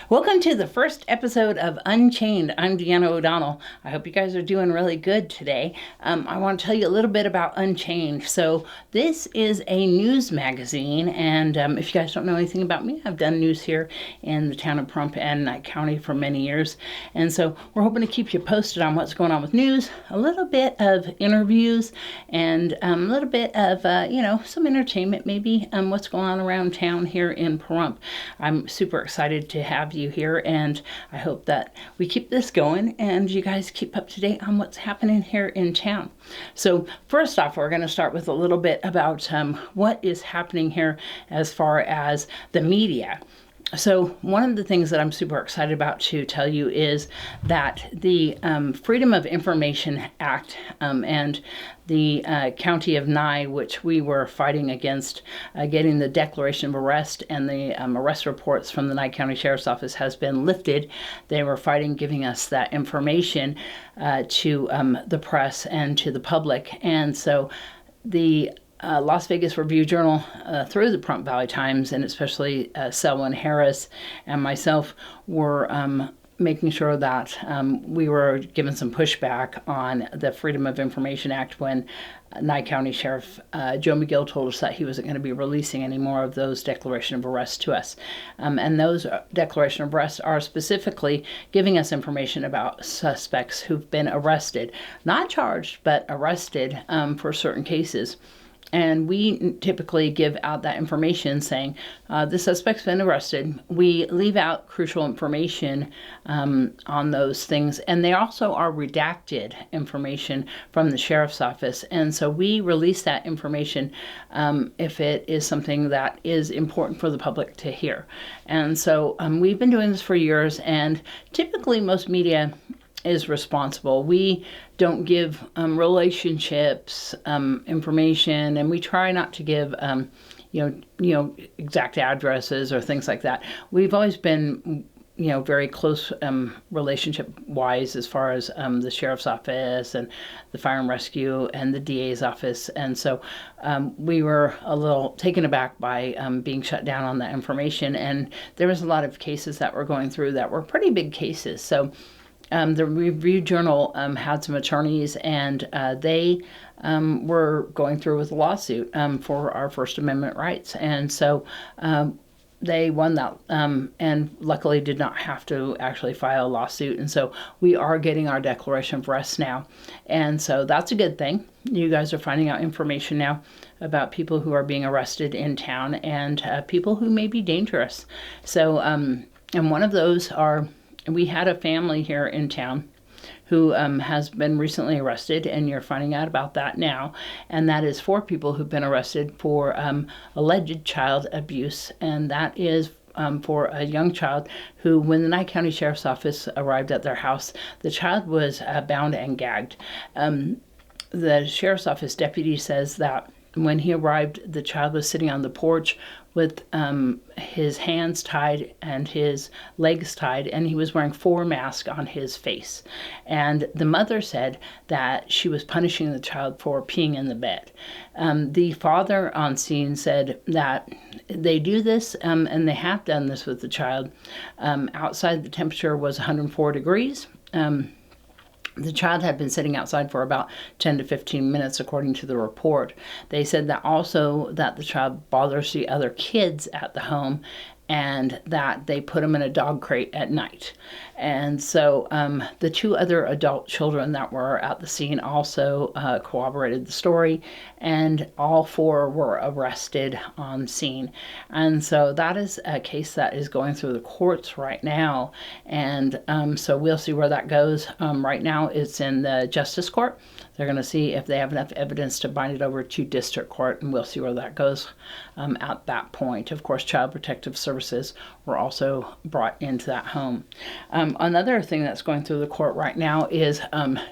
Welcome to the first episode of Unchained. I'm Deanna O'Donnell. I hope you guys are doing really good today. I want to tell you a little bit about Unchained. So this is a news magazine, and if you guys don't know anything about me, I've done news here in the town of Pahrump and Nye County for many years. And so we're hoping to keep you posted on what's going on with news, a little bit of interviews, and a little bit of, some entertainment maybe, what's going on around town here in Pahrump. I'm super excited to have you here, and I hope that we keep this going and you guys keep up to date on what's happening here in town. So first off, we're going to start with a little bit about what is happening here as far as the media. So one of the things that I'm super excited about to tell you is that the Freedom of Information Act and the County of Nye, which we were fighting against getting the declaration of arrest and the arrest reports from the Nye County Sheriff's Office has been lifted. They were fighting giving us that information to the press and to the public. And so the Las Vegas Review-Journal through the Pahrump Valley Times, and especially Selwyn Harris and myself were making sure that we were given some pushback on the Freedom of Information Act when Nye County Sheriff Joe McGill told us that he wasn't going to be releasing any more of those declaration of arrests to us. And those declaration of arrests are specifically giving us information about suspects who've been arrested, not charged, but arrested for certain cases. And we typically give out that information saying, the suspect's been arrested. We leave out crucial information on those things. And they also are redacted information from the sheriff's office. And so we release that information if it is something that is important for the public to hear. And so we've been doing this for years, and typically most media is responsible. We don't give relationships information, and we try not to give exact addresses or things like that. We've always been very close relationship wise as far as the sheriff's office and the fire and rescue and the DA's office. And so we were a little taken aback by being shut down on that information. And there was a lot of cases that were going through that were pretty big cases. So the Review-Journal had some attorneys, and they were going through with a lawsuit for our First Amendment rights. And so they won that and luckily did not have to actually file a lawsuit. And so we are getting our declaration of arrest now. And so that's a good thing. You guys are finding out information now about people who are being arrested in town and people who may be dangerous. So, and one of those are, we had a family here in town who has been recently arrested, and you're finding out about that now. And that is 4 people who've been arrested for alleged child abuse. And that is for a young child who, when the Nye County Sheriff's Office arrived at their house, the child was bound and gagged. The Sheriff's Office deputy says that when he arrived, the child was sitting on the porch with his hands tied and his legs tied, and he was wearing 4 masks on his face. And the mother said that she was punishing the child for peeing in the bed. The father on scene said that they do this, and they have done this with the child. Outside, the temperature was 104 degrees. The child had been sitting outside for about 10 to 15 minutes, according to the report. They said that also that the child bothers the other kids at the home, and that they put him in a dog crate at night. And so the 2 other adult children that were at the scene also corroborated the story, and all 4 were arrested on scene. And so that is a case that is going through the courts right now, and so we'll see where that goes. Right now it's in the Justice Court. They're going to see if they have enough evidence to bind it over to district court, and we'll see where that goes at that point. Of course, Child Protective Services were also brought into that home. Another thing that's going through the court right now is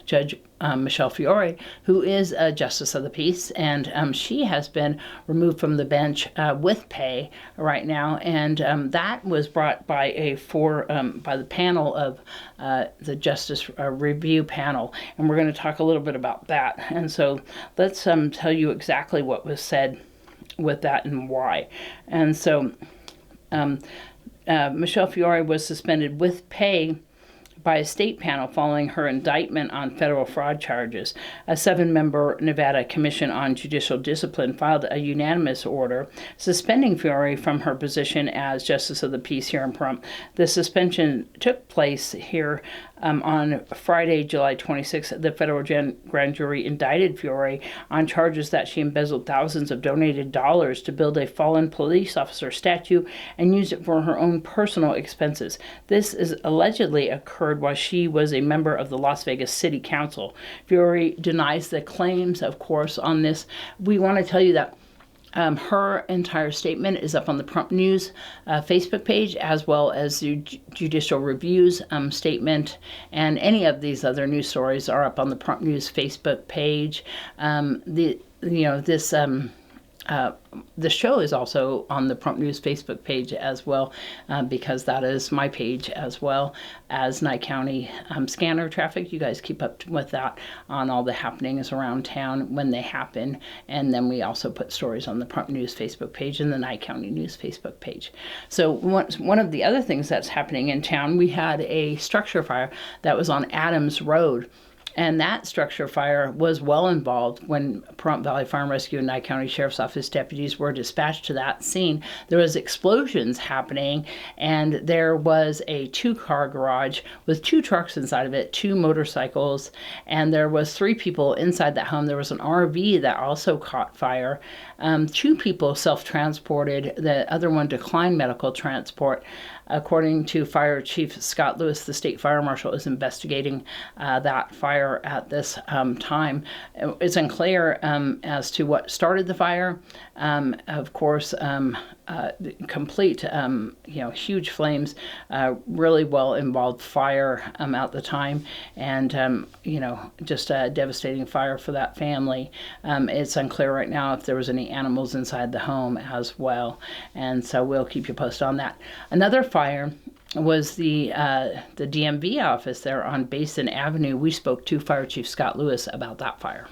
Judge Michelle Fiore, who is a justice of the peace, and she has been removed from the bench with pay right now, and that was brought by by the panel of the Justice Review panel, and we're going to talk a little bit about that. And so let's tell you exactly what was said with that and why. And so Michelle Fiore was suspended with pay by a state panel following her indictment on federal fraud charges. A 7-member Nevada Commission on Judicial Discipline filed a unanimous order suspending Fiore from her position as Justice of the Peace here in Pahrump. The suspension took place here on Friday, July 26th. The federal grand jury indicted Fiore on charges that she embezzled thousands of donated dollars to build a fallen police officer statue and used it for her own personal expenses. This is allegedly occurred while she was a member of the Las Vegas City Council. Fiore denies the claims, of course, on this. We want to tell you that her entire statement is up on the Pahrump News Facebook page, as well as the Judicial Review's statement, and any of these other news stories are up on the Pahrump News Facebook page. The show is also on the Pahrump News Facebook page as well, because that is my page, as well as Nye County scanner traffic. You guys keep up with that on all the happenings around town when they happen. And then we also put stories on the Pahrump News Facebook page and the Nye County News Facebook page. So one of the other things that's happening in town, we had a structure fire that was on Adams Road. And that structure fire was well involved when Pahrump Valley Fire and Rescue and Nye County Sheriff's Office deputies were dispatched to that scene. There was explosions happening, and there was a 2-car garage with 2 trucks inside of it, 2 motorcycles, and there was 3 people inside that home. There was an RV that also caught fire. 2 people self-transported. The other one declined medical transport. According to Fire Chief Scott Lewis, the state fire marshal is investigating that fire at this time. It's unclear as to what started the fire. Of course, complete, huge flames, really well involved fire at the time, and just a devastating fire for that family. It's unclear right now if there was any animals inside the home as well, and so we'll keep you posted on that. Another fire was the DMV office there on Basin Avenue. We spoke to Fire Chief Scott Lewis about that fire.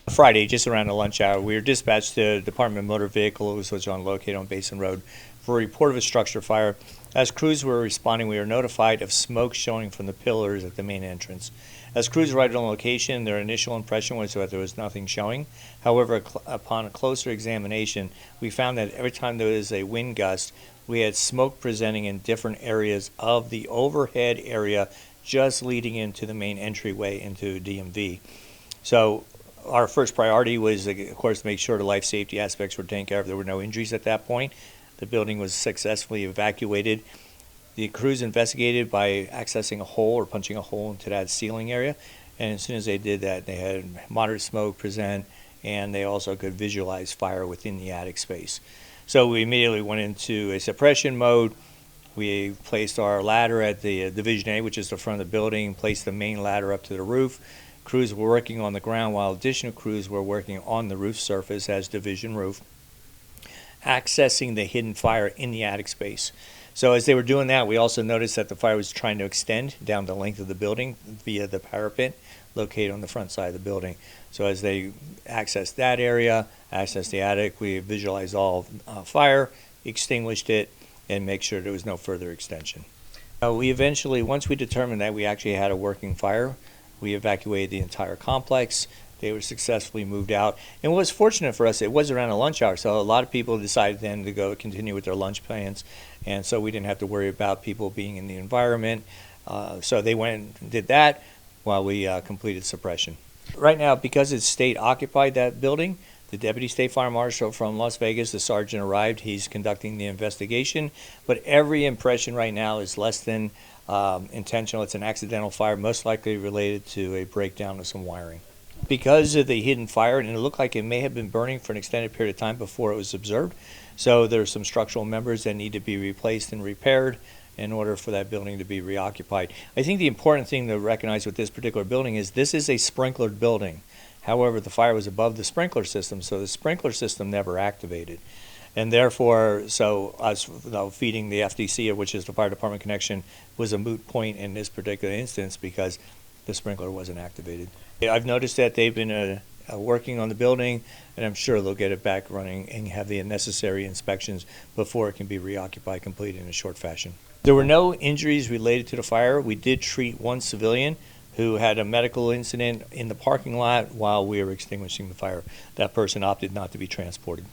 Friday, just around the lunch hour, we were dispatched to the Department of Motor Vehicles, which was located on Basin Road, for a report of a structure fire. As crews were responding, we were notified of smoke showing from the pillars at the main entrance. As crews arrived on location, their initial impression was that there was nothing showing. However, upon a closer examination, we found that every time there was a wind gust, we had smoke presenting in different areas of the overhead area just leading into the main entryway into DMV. So our first priority was, of course, to make sure the life safety aspects were taken care of. There were no injuries at that point. The building was successfully evacuated. The crews investigated by accessing a hole or punching a hole into that ceiling area. And as soon as they did that, they had moderate smoke present, and they also could visualize fire within the attic space. So we immediately went into a suppression mode. We placed our ladder at the Division A, which is the front of the building, placed the main ladder up to the roof. Crews were working on the ground while additional crews were working on the roof surface as division roof, accessing the hidden fire in the attic space. So as they were doing that, we also noticed that the fire was trying to extend down the length of the building via the parapet located on the front side of the building. So as they accessed that area, accessed the attic, we visualized all fire, extinguished it, and make sure there was no further extension. We eventually, once we determined that we actually had a working fire, we evacuated the entire complex. They were successfully moved out. And what was fortunate for us, it was around a lunch hour, so a lot of people decided then to go continue with their lunch plans, and so we didn't have to worry about people being in the environment. So they went and did that while we completed suppression. Right now, because it's state occupied, that building, the Deputy State Fire Marshal from Las Vegas, the sergeant, arrived. He's conducting the investigation, but every impression right now is less than intentional. It's an accidental fire, most likely related to a breakdown of some wiring. Because of the hidden fire, and it looked like it may have been burning for an extended period of time before it was observed, so there's some structural members that need to be replaced and repaired in order for that building to be reoccupied. I think the important thing to recognize with this particular building is this is a sprinklered building. However, the fire was above the sprinkler system, so the sprinkler system never activated. And therefore, so us feeding the FDC, which is the Fire Department connection, was a moot point in this particular instance because the sprinkler wasn't activated. I've noticed that they've been working on the building, and I'm sure they'll get it back running and have the necessary inspections before it can be reoccupied completely in a short fashion. There were no injuries related to the fire. We did treat one civilian who had a medical incident in the parking lot while we were extinguishing the fire. That person opted not to be transported.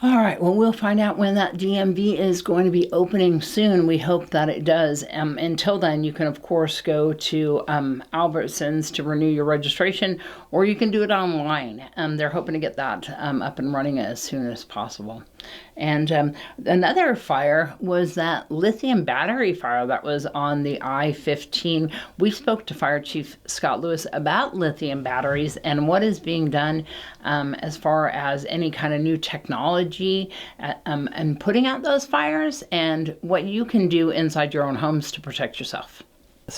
All right, well, we'll find out when that DMV is going to be opening soon. We hope that it does. Until then, you can, of course, go to Albertsons to renew your registration, or you can do it online. They're hoping to get that up and running as soon as possible. And another fire was that lithium battery fire that was on the I-15. We spoke to Fire Chief Scott Lewis about lithium batteries and what is being done as far as any kind of new technology and putting out those fires, and what you can do inside your own homes to protect yourself.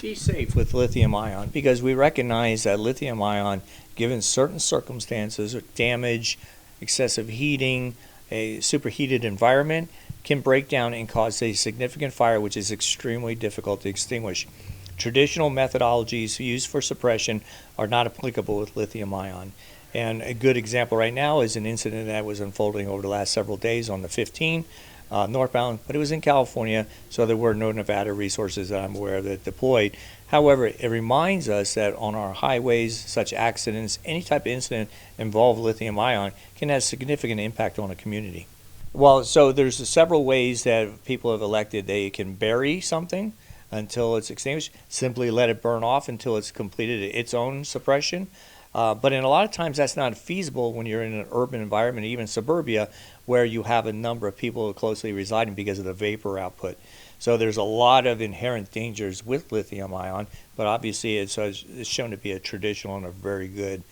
Be safe with lithium ion, because we recognize that lithium ion, given certain circumstances, damage, excessive heating, a superheated environment, can break down and cause a significant fire, which is extremely difficult to extinguish. Traditional methodologies used for suppression are not applicable with lithium ion. And a good example right now is an incident that was unfolding over the last several days on the 15 northbound, but it was in California, so there were no Nevada resources that I'm aware of that deployed. However, it reminds us that on our highways, such accidents, any type of incident involved lithium ion can have significant impact on a community. Well, so there's several ways that people have elected. They can bury something until it's extinguished, simply let it burn off until it's completed its own suppression. But in a lot of times that's not feasible when you're in an urban environment, even suburbia, where you have a number of people closely residing because of the vapor output. So there's a lot of inherent dangers with lithium ion, but obviously it's shown to be a traditional and a very good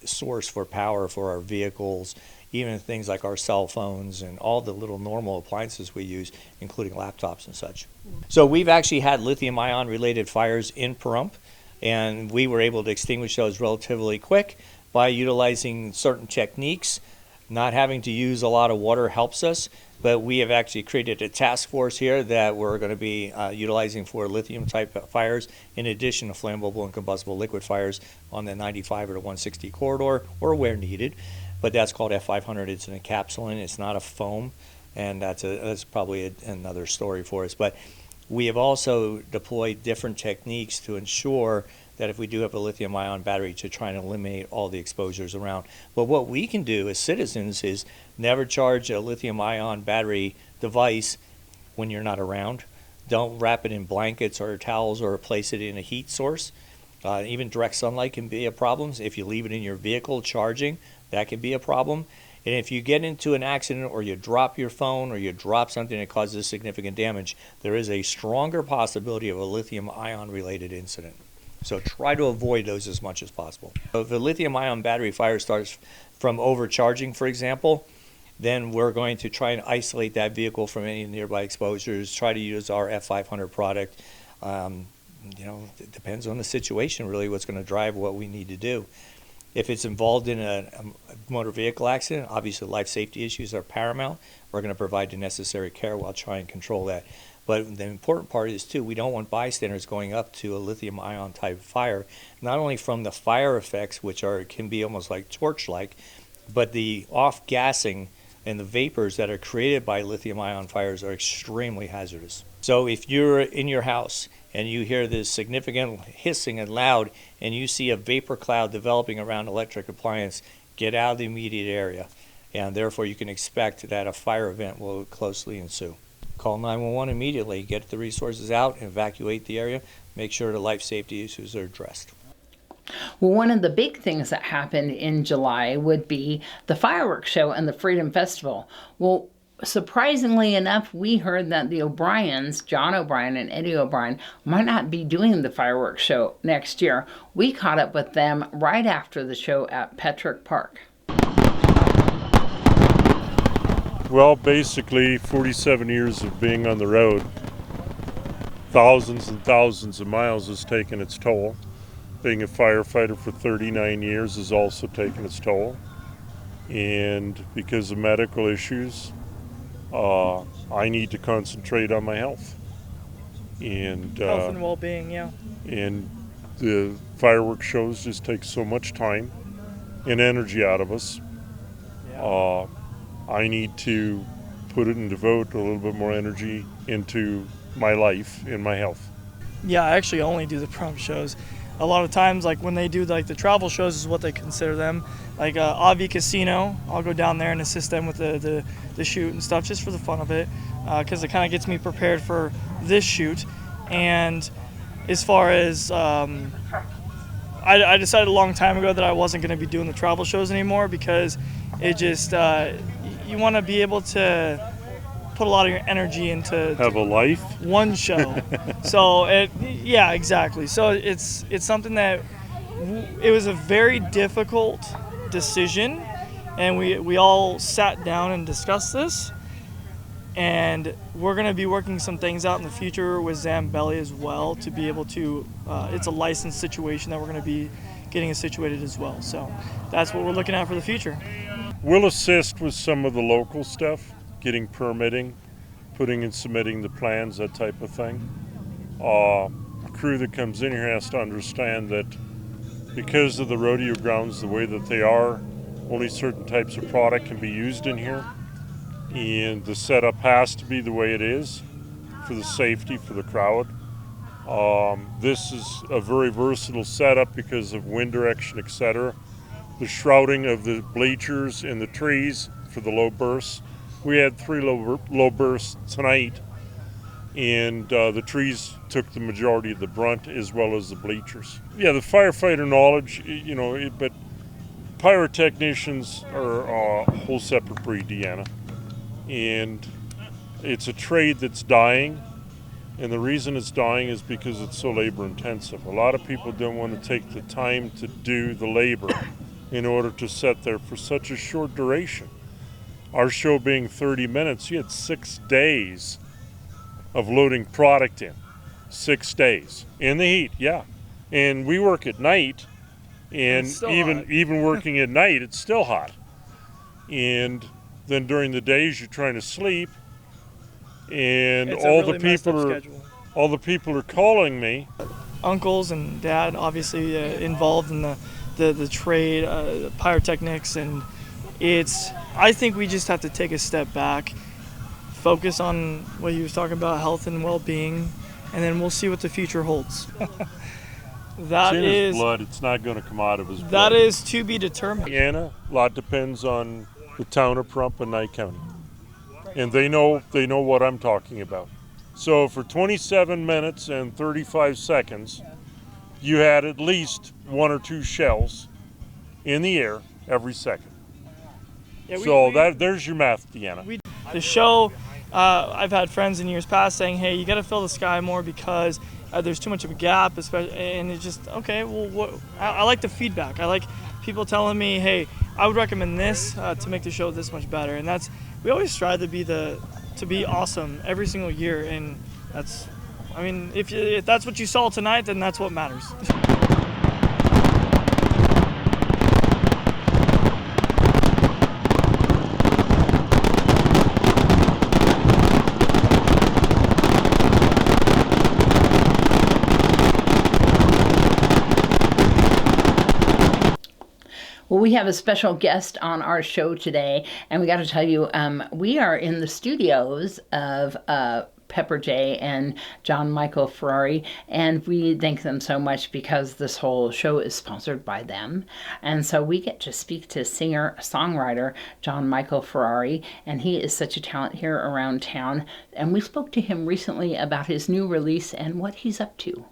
source for power for our vehicles, even things like our cell phones and all the little normal appliances we use, including laptops and such. So we've actually had lithium ion related fires in Pahrump, and we were able to extinguish those relatively quick by utilizing certain techniques. Not having to use a lot of water helps us, but we have actually created a task force here that we're going to be utilizing for lithium type fires, in addition to flammable and combustible liquid fires on the 95 or the 160 corridor, or where needed. But that's called F500. It's an encapsulant. It's not a foam, and that's probably another story for us. But we have also deployed different techniques to ensure that if we do have a lithium ion battery, to try and eliminate all the exposures around. But what we can do as citizens is never charge a lithium ion battery device when you're not around. Don't wrap it in blankets or towels or place it in a heat source. Even direct sunlight can be a problem. If you leave it in your vehicle charging, that can be a problem. And if you get into an accident or you drop your phone or you drop something that causes significant damage, there is a stronger possibility of a lithium ion related incident. So try to avoid those as much as possible. So if a lithium ion battery fire starts from overcharging, for example, then we're going to try and isolate that vehicle from any nearby exposures, try to use our F500 product. It depends on the situation, really, what's going to drive what we need to do. If it's involved in a motor vehicle accident, obviously life safety issues are paramount. We're going to provide the necessary care while trying to control that. But the important part is, too, we don't want bystanders going up to a lithium ion type fire, not only from the fire effects, which can be almost like torch-like, but the off-gassing and the vapors that are created by lithium ion fires are extremely hazardous. So if you're in your house and you hear this significant hissing and loud, and you see a vapor cloud developing around an electric appliance, get out of the immediate area, and therefore you can expect that a fire event will closely ensue. Call 911 immediately, get the resources out, evacuate the area, make sure the life safety issues are addressed. Well, one of the big things that happened in July would be the fireworks show and the Freedom Festival. Well, surprisingly enough, we heard that the O'Briens, John O'Brien and Eddie O'Brien, might not be doing the fireworks show next year. We caught up with them right after the show at Petrick Park. Well, basically 47 years of being on the road, thousands and thousands of miles has taken its toll. Being a firefighter for 39 years has also taken its toll. And because of medical issues, I need to concentrate on my health. And health and well-being, yeah. And the fireworks shows just take so much time and energy out of us. Yeah. I need to put it and devote a little bit more energy into my life and my health. Yeah, I actually only do the Pahrump shows. A lot of times, like when they do like the travel shows is what they consider them. Like Avi Casino, I'll go down there and assist them with the shoot and stuff just for the fun of it, because it kind of gets me prepared for this shoot. And as far as I decided a long time ago that I wasn't going to be doing the travel shows anymore, because it just you want to be able to put a lot of your energy into Have a life. one show. So yeah, exactly. So it's something that it was a very difficult decision, and we all sat down and discussed this, and we're going to be working some things out in the future with Zambelli as well to be able to it's a licensed situation that we're going to be getting it situated as well. So that's what we're looking at for the future. We'll assist with some of the local stuff, getting permitting, putting and submitting the plans, that type of thing. A crew that comes in here has to understand that because of the rodeo grounds the way that they are, only certain types of product can be used in here, and the setup has to be the way it is for the safety for the crowd. This is a very versatile setup because of wind direction, etc. The shrouding of the bleachers and the trees for the low bursts. We had 3 low bursts tonight, and the trees took the majority of the brunt as well as the bleachers. Yeah, the firefighter knowledge, but pyrotechnicians are a whole separate breed, Deanna. And it's a trade that's dying, and the reason it's dying is because it's so labor intensive. A lot of people don't want to take the time to do the labor in order to sit there for such a short duration. Our show being 30 minutes, you had 6 days of loading product in. 6 days. In the heat, yeah. And we work at night, and even working at night, it's still hot. And then during the days, you're trying to sleep, and It's all a really the people are calling me. Uncles and dad obviously involved in the trade, pyrotechnics, and I think we just have to take a step back, focus on what you was talking about, health and well-being, and then we'll see what the future holds. It's in his blood. It's not going to come out of his blood. That is to be determined. Deanna, a lot depends on the town of Pahrump and Nye County, and they know what I'm talking about. So for 27 minutes and 35 seconds, you had at least 1 or 2 shells in the air every second. Yeah, there's your math, Deanna. The show, I've had friends in years past saying, hey, you got to fill the sky more because there's too much of a gap, especially, and it's just, okay, well, I like the feedback. I like people telling me, hey, I would recommend this to make the show this much better. And we always strive to be awesome every single year. And if that's what you saw tonight, then that's what matters. Well, we have a special guest on our show today, and we got to tell you, we are in the studios of Pepper J and John Michael Ferrari, and we thank them so much because this whole show is sponsored by them. And so we get to speak to singer-songwriter John Michael Ferrari, and he is such a talent here around town. And we spoke to him recently about his new release and what he's up to.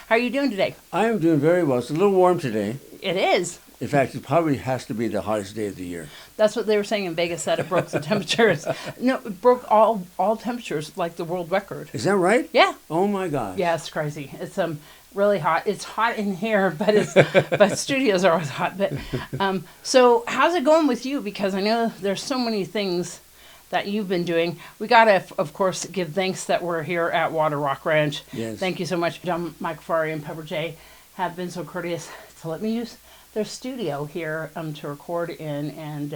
How are you doing today? I am doing very well. It's a little warm today. It is. In fact, it probably has to be the hottest day of the year. That's what they were saying in Vegas, that it broke the temperatures. No, it broke all temperatures, like the world record. Is that right? Yeah. Oh my God. Yeah, it's crazy. It's really hot. It's hot in here, but studios are always hot. But so how's it going with you? Because I know there's so many things that you've been doing. We gotta, of course, give thanks that we're here at Water Rock Ranch. Yes. Thank you so much. John Michael Ferrari and Pepper J have been so courteous to let me use their studio here to record in, and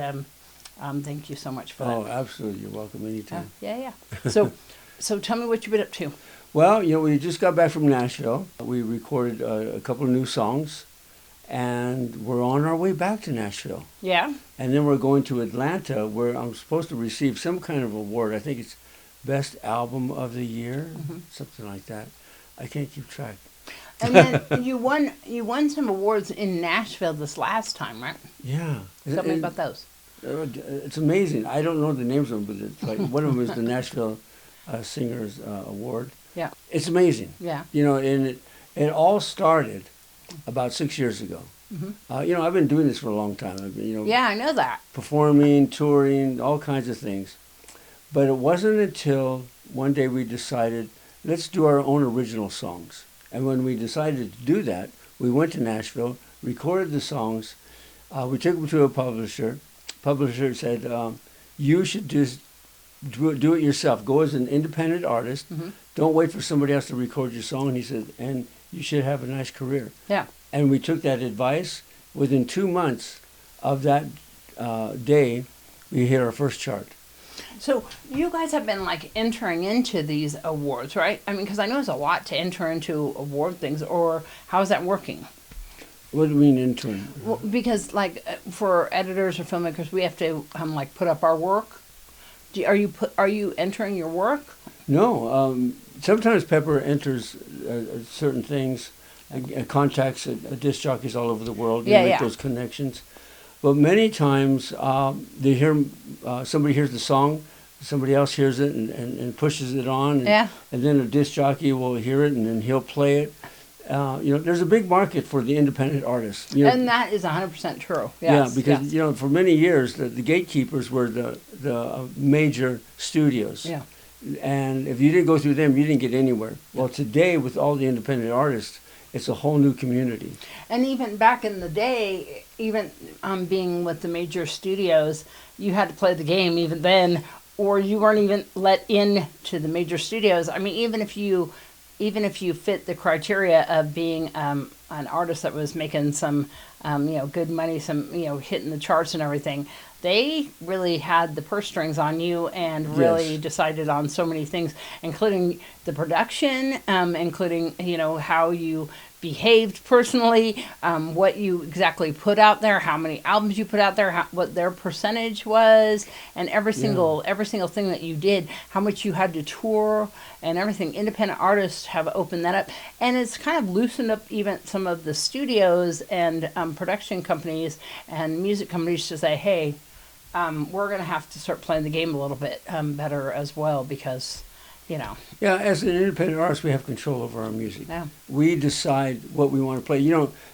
thank you so much for that. Oh, absolutely. You're welcome anytime. Yeah. So tell me what you've been up to. Well, we just got back from Nashville. We recorded a couple of new songs, and we're on our way back to Nashville. Yeah. And then we're going to Atlanta, where I'm supposed to receive some kind of award. I think it's Best Album of the Year, something like that. I can't keep track. And then you won some awards in Nashville this last time, right? Yeah. Tell me about those. It's amazing. I don't know the names of them, but it's like one of them is the Nashville Singers Award. Yeah. It's amazing. Yeah. You know, and it all started about 6 years ago. You know, I've been doing this for a long time. I've been, Yeah, I know that. performing, touring, all kinds of things. But it wasn't until one day we decided, let's do our own original songs. And when we decided to do that, we went to Nashville, recorded the songs. We took them to a publisher. Publisher said, you should just do it yourself. Go as an independent artist. Don't wait for somebody else to record your song. And he said, and you should have a nice career. Yeah. And we took that advice. Within 2 months of that day, we hit our first chart. So you guys have been like entering into these awards, right? I mean, because I know it's a lot to enter into award things. Or how is that working? What do you mean intern? Well, because like for editors or filmmakers, we have to like put up our work. Are you entering your work? No. Sometimes Pepper enters certain things, contacts disc jockeys all over the world. Yeah, make yeah. those connections. But many times they hear somebody hears the song, somebody else hears it and pushes it on, and then a disc jockey will hear it and then he'll play it. You know, there's a big market for the independent artists. You know, And that is 100% true. Yes, yeah, because yes. you know, for many years the gatekeepers were the major studios. Yeah. And if you didn't go through them, you didn't get anywhere. Well, today with all the independent artists, it's a whole new community. And even back in the day, even being with the major studios, you had to play the game even then, or you weren't even let in to the major studios. I mean, even if you fit the criteria of being an artist that was making some, good money, some, hitting the charts and everything, they really had the purse strings on you and really decided on so many things, including the production, including, how you behaved personally, what you exactly put out there, how many albums you put out there, what their percentage was, and every single thing that you did, how much you had to tour and everything. Independent artists have opened that up, and it's kind of loosened up even some of the studios and production companies and music companies to say, hey, we're going to have to start playing the game a little bit better as well, because Yeah, as an independent artist, we have control over our music. Yeah. We decide what we want to play.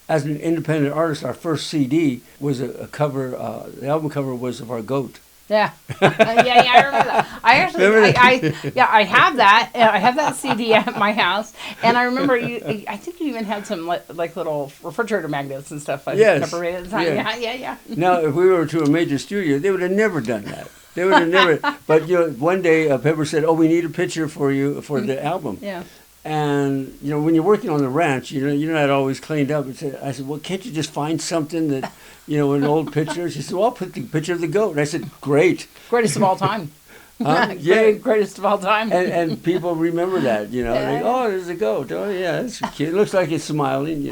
As an independent artist, our first CD was a cover. The album cover was of our goat. Yeah. I remember that. I actually, I have that. I have that CD at my house, and I remember I think you even had some like little refrigerator magnets and stuff. Yes. Yeah. Now, if we were to a major studio, they would have never done that. They would have never. But one day Pepper said, "Oh, we need a picture for you for the album." Yeah. And when you're working on the ranch, you're not always cleaned up. I said, "Well, can't you just find something that, an old picture?" She said, "Well, I'll put the picture of the goat." And I said, "Great, greatest of all time." Yeah, greatest of all time. And people remember that, like, "Oh, there's a goat. Oh, yeah, it's cute. It looks like it's smiling."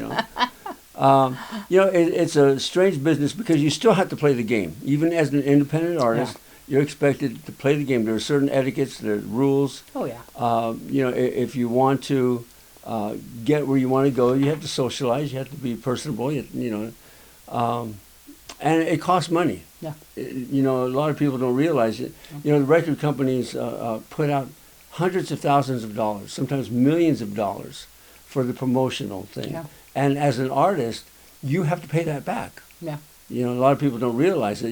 It's a strange business because you still have to play the game, even as an independent artist. Yeah. You're expected to play the game. There are certain etiquettes, there are rules. Oh, yeah. If you want to get where you want to go, you have to socialize. You have to be personable. And it costs money. Yeah. A lot of people don't realize it. The record companies put out hundreds of thousands of dollars, sometimes millions of dollars, for the promotional thing. Yeah. And as an artist, you have to pay that back. Yeah. A lot of people don't realize it.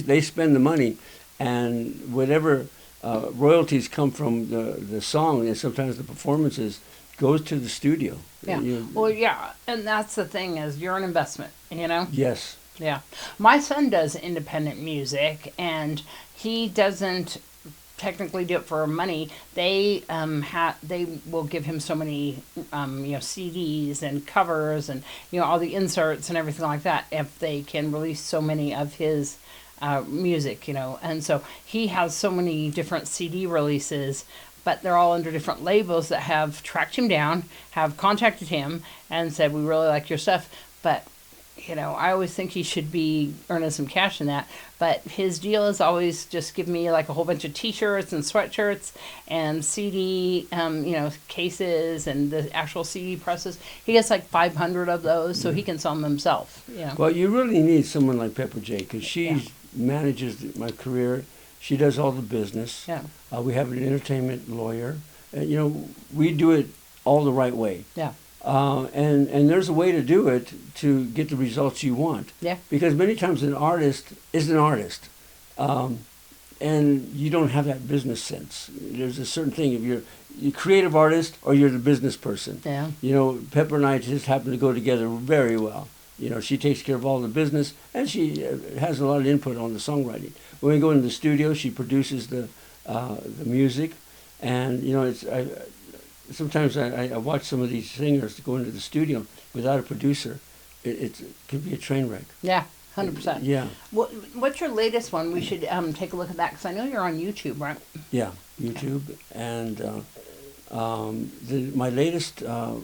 They spend the money. And whatever royalties come from the song and sometimes the performances goes to the studio. Yeah. Well, yeah. And that's the thing is you're an investment, Yes. Yeah. My son does independent music, and he doesn't technically do it for money. They they will give him so many CDs and covers and all the inserts and everything like that if they can release so many of his music, and so he has so many different CD releases, but they're all under different labels that have tracked him down, have contacted him and said, we really like your stuff, but I always think he should be earning some cash in that. But his deal is always just give me like a whole bunch of T-shirts and sweatshirts and CD, cases and the actual CD presses. He gets like 500 of those, so he can sell them himself. Well, you really need someone like Pepper J, because she manages my career. She does all the business. Yeah. We have an entertainment lawyer. We do it all the right way. Yeah. And there's a way to do it to get the results you want. Yeah. Because many times an artist is an artist, and you don't have that business sense. There's a certain thing, if you're a creative artist or you're the business person. Yeah. Pepper and I just happen to go together very well. She takes care of all the business, and she has a lot of input on the songwriting. When we go into the studio, she produces the music, and sometimes I watch some of these singers go into the studio without a producer. It could be a train wreck. Yeah, 100%. Yeah. What's your latest one? We should take a look at that, because I know you're on YouTube, right? Yeah, YouTube. And my latest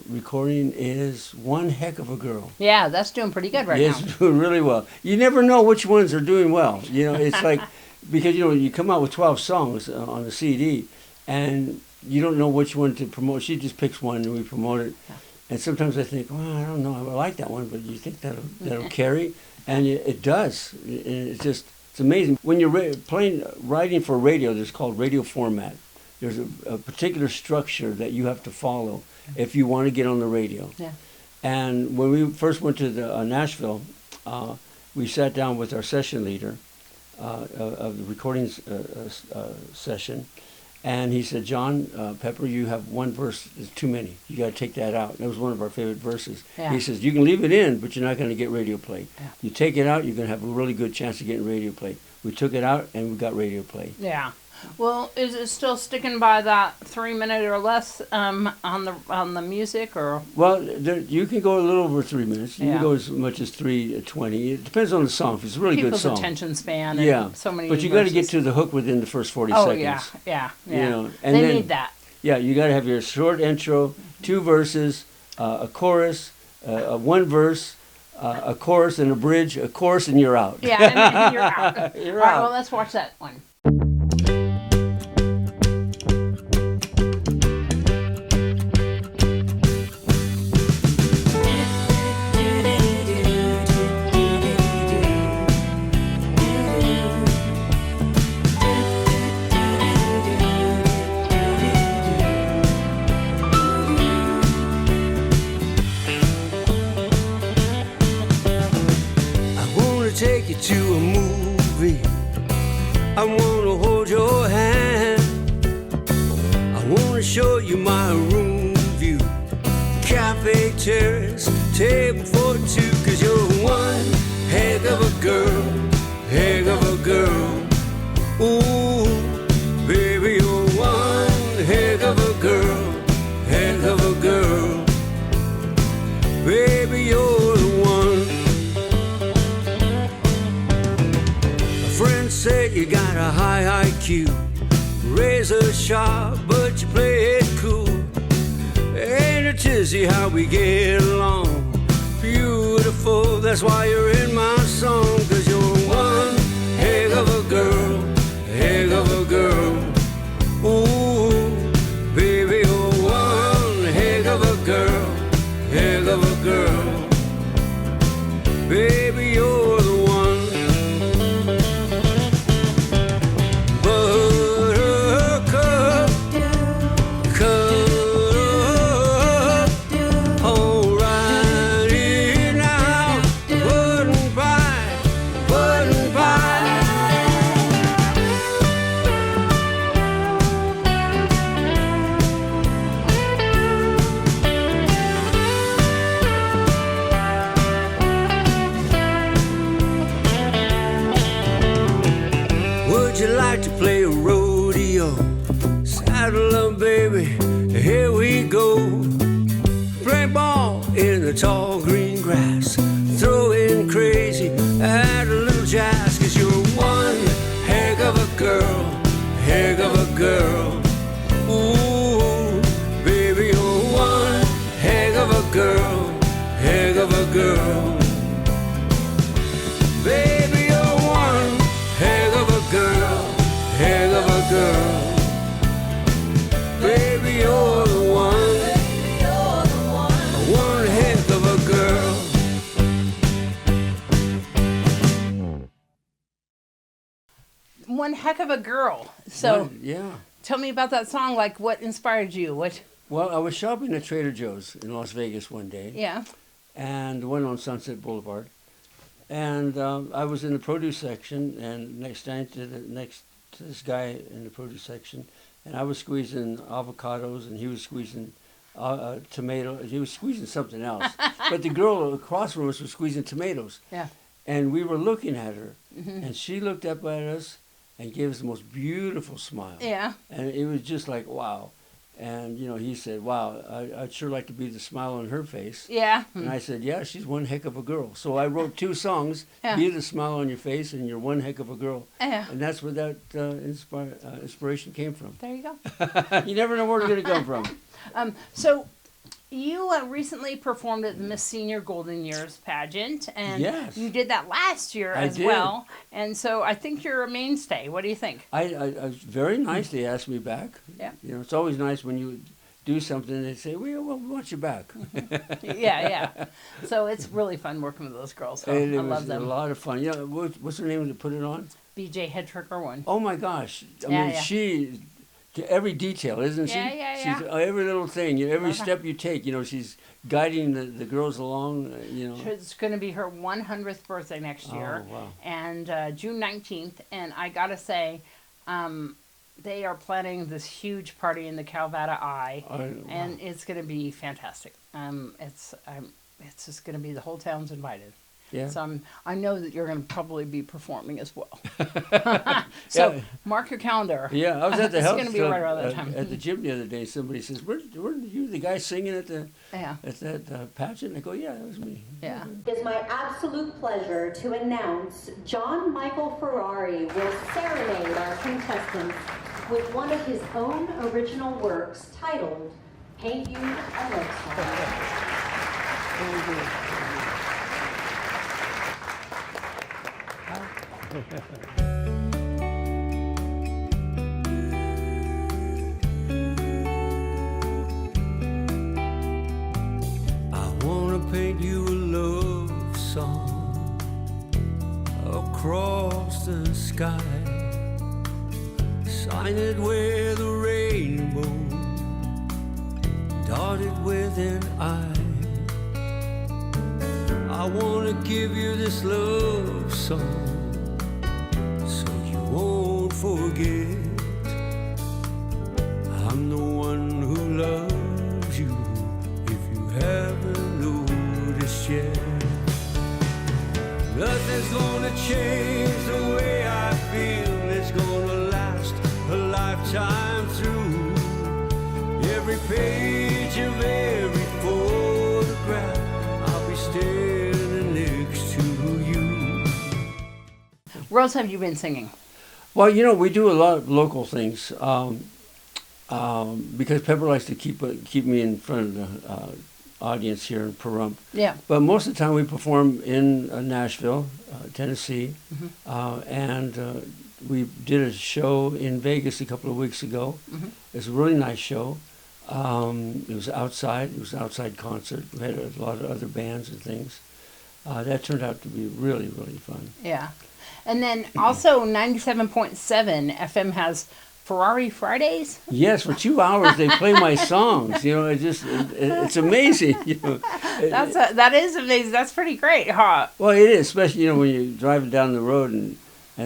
recording is One Heck of a Girl. Yeah, that's doing pretty good right now. It's doing really well. You never know which ones are doing well. It's like, because, you come out with 12 songs on the CD, and you don't know which one to promote. She just picks one and we promote it. Yeah. And sometimes I think, well, I don't know, I like that one, but you think that'll carry? And it does. It's amazing. When you're writing for radio, there's called radio format. There's a particular structure that you have to follow if you want to get on the radio. Yeah. And when we first went to Nashville, we sat down with our session leader of the recordings session. And he said, John, Pepper, you have one verse. It's too many. You got to take that out. That was one of our favorite verses. Yeah. He says, you can leave it in, but you're not going to get radio play. Yeah. You take it out, you're going to have a really good chance of getting radio play. We took it out, and we got radio play. Yeah. Well, is it still sticking by that 3 minute or less on the music, or? Well, you can go a little over 3 minutes. You can go as much as 3:20. It depends on the song. If it's a really good song. People's attention span. And so many. But you got to get to the hook within the first 40 seconds. Oh yeah. And they need that. Yeah, you got to have your short intro, 2 verses, a chorus, one verse. A chorus and a bridge, a chorus, and you're out. Yeah, and you're out. You're All right, out. well, let's watch that one. Take you to a movie. I wanna hold your hand. I wanna show you my room view. Cafe terrace, table for 2. 'Cause you're one heck of a girl, heck of a girl. Ooh, baby, you're one heck of a girl, heck of a girl. Baby, you're the one. Friends say you got a high IQ, razor sharp, but you play it cool. Ain't it tizzy how we get along? Beautiful, that's why you're in my song. 'Cause you're one heck of a girl, heck of a girl. Ooh, baby, you're one heck of a girl, heck of a girl. Baby, you're the one. Play a rodeo, saddle up, baby, here we go. Play ball in the tall green grass, throw in crazy, add a little jazz. 'Cause you're one heck of a girl, heck of a girl. Ooh, baby, you're one heck of a girl, heck of a girl. heck of a girl. So yeah. tell me about that song. Like, what inspired you? What? Well, I was shopping at Trader Joe's in Las Vegas one day. Yeah. And the one on Sunset Boulevard. And I was in the produce section, and next to this guy in the produce section, and I was squeezing avocados, and he was squeezing tomato. He was squeezing something else. But the girl across from us was squeezing tomatoes. Yeah. And we were looking at her, and she looked up at us and gave us the most beautiful smile. Yeah. And it was just like, wow. And, you know, he said, wow, I'd sure like to be the smile on her face. Yeah. And I said, yeah, she's one heck of a girl. So I wrote 2 songs, Yeah. Be the Smile on Your Face and You're One Heck of a Girl. Yeah. And that's where that inspiration came from. There you go. You never know where it's going to come from. So you recently performed at the Miss Senior Golden Years pageant, and Yes. you did that last year I as did. well. And so I think you're a mainstay. What do you think? I very nicely asked me back. Yeah. You know, it's always nice when you do something and they say, well, we want you back. Yeah. So it's really fun working with those girls. So And it I was love a them. lot of fun. Yeah, what's her name to put it on? BJ Hedricker won. Oh my gosh! I Yeah, mean, yeah. she to every detail, isn't she? Yeah. She's every little thing, you know, every Love her. step you take. You know, she's guiding the girls along. You know. It's going to be her 100th birthday next year, Oh, wow. and June 19th. And I gotta say, they are planning this huge party in the Calvada Eye, and it's going to be fantastic. It's just going to be the whole town's invited. Yeah. So I know that you're going to probably be performing as well. So Yeah. mark your calendar. Yeah, I was at the It's health gonna be club right around that time. at the gym the other day. Somebody says, "Were you the guy singing at Yeah. that pageant?" I go, "Yeah, that was me." Yeah. It is my absolute pleasure to announce John Michael Ferrari will serenade our contestants with one of his own original works titled Paint You a Love I wanna paint you a love song across the sky. Sign it with a rainbow, dotted with an eye. I wanna give you this love song so you won't forget. I'm the one who loves you if you haven't noticed yet. Nothing's gonna change the way I feel. It's gonna last a lifetime through. Every page of every photograph, I'll be standing next to you. Where else have you been singing? Well, you know, we do a lot of local things because Pepper likes to keep me in front of the audience here in Pahrump. Yeah. But most of the time we perform in Nashville, Tennessee, and we did a show in Vegas a couple of weeks ago. It was a really nice show. It was outside. It was an outside concert. We had a lot of other bands and things. That turned out to be really, really fun. Yeah. And then also 97.7 FM has Ferrari Fridays. Yes, for 2 hours they play my songs. You know, it's amazing. You know, That is amazing. That's pretty great, huh? well, it is, especially when you're driving down the road and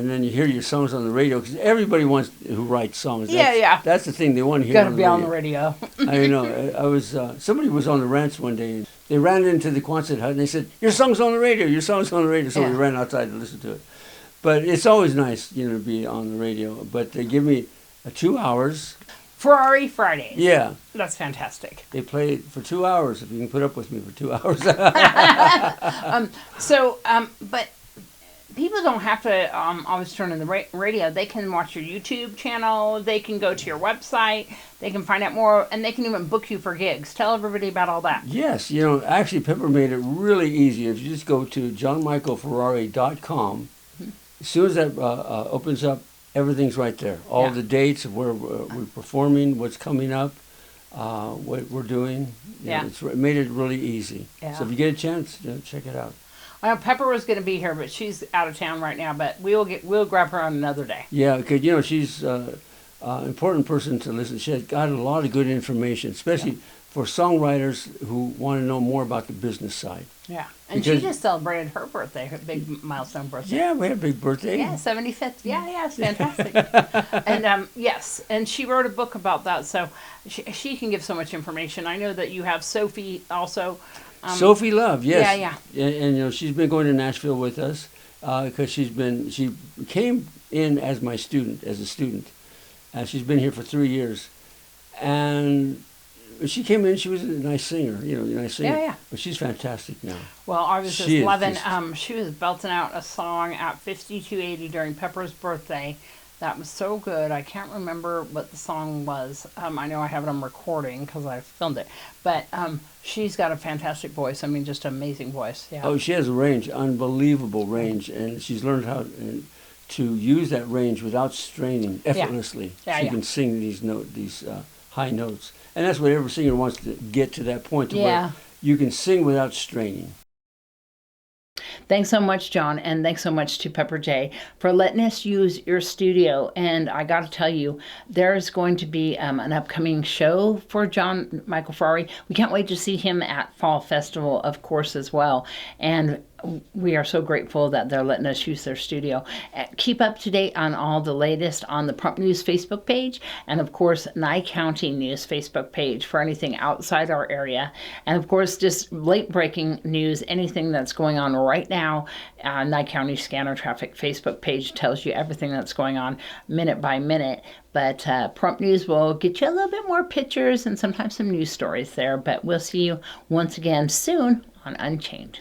then you hear your songs on the radio because everybody wants who writes songs. Yeah. That's the thing they want to hear. Got to be on the radio. I know. I was somebody was on the ranch one day and they ran into the Quonset hut and they said, "Your song's on the radio. Your song's on the radio." So we Yeah. ran outside to listen to it. But it's always nice, you know, to be on the radio. But they give me 2 hours. Ferrari Fridays. Yeah. That's fantastic. They play it for 2 hours if you can put up with me for 2 hours. But people don't have to always turn on the radio. They can watch your YouTube channel. They can go to your website. They can find out more, and they can even book you for gigs. Tell everybody about all that. Yes, you know, actually Pepper made it really easy. If you just go to johnmichaelferrari.com, as soon as that opens up, everything's right there. All the dates of where we're performing, what's coming up, what we're doing. You know, it made it really easy. Yeah. So if you get a chance, check it out. Well, Pepper was going to be here, but she's out of town right now. But we'll grab her on another day. Yeah, because she's an important person to listen. She has got a lot of good information, especially for songwriters who want to know more about the business side. Yeah, and she just celebrated her birthday, her big milestone birthday. Yeah, we had a big birthday. Yeah, 75th. Yeah, it's fantastic. And yes, and she wrote a book about that, so she can give so much information. I know that you have Sophie also. Sophie Love, yes. Yeah. And she's been going to Nashville with us because she came in as a student. She's been here for 3 years, and she came in. She was a nice singer, Yeah. But she's fantastic now. Well, I was just She is loving. just- She was belting out a song at 5280 during Pepper's birthday. That was so good. I can't remember what the song was. I know I have it on recording because I filmed it. But she's got a fantastic voice. I mean, just an amazing voice. Yeah. Oh, she has a range, unbelievable range, and she's learned how to use that range without straining effortlessly. Yeah, She yeah. can sing these high notes, and that's what every singer wants to get to that point to Yeah. where you can sing without straining. Thanks so much, John, and thanks so much to Pepper J for letting us use your studio. And I got to tell you, there's going to be an upcoming show for John Michael Ferrari. We can't wait to see him at Fall Festival, of course, as well. And we are so grateful that they're letting us use their studio. Keep up to date on all the latest on the Pahrump News Facebook page, and of course, Nye County News Facebook page for anything outside our area. And of course, just late breaking news, anything that's going on right now. Nye County Scanner Traffic Facebook page tells you everything that's going on minute by minute. But Pahrump News will get you a little bit more pictures and sometimes some news stories there. But we'll see you once again soon on Unchained.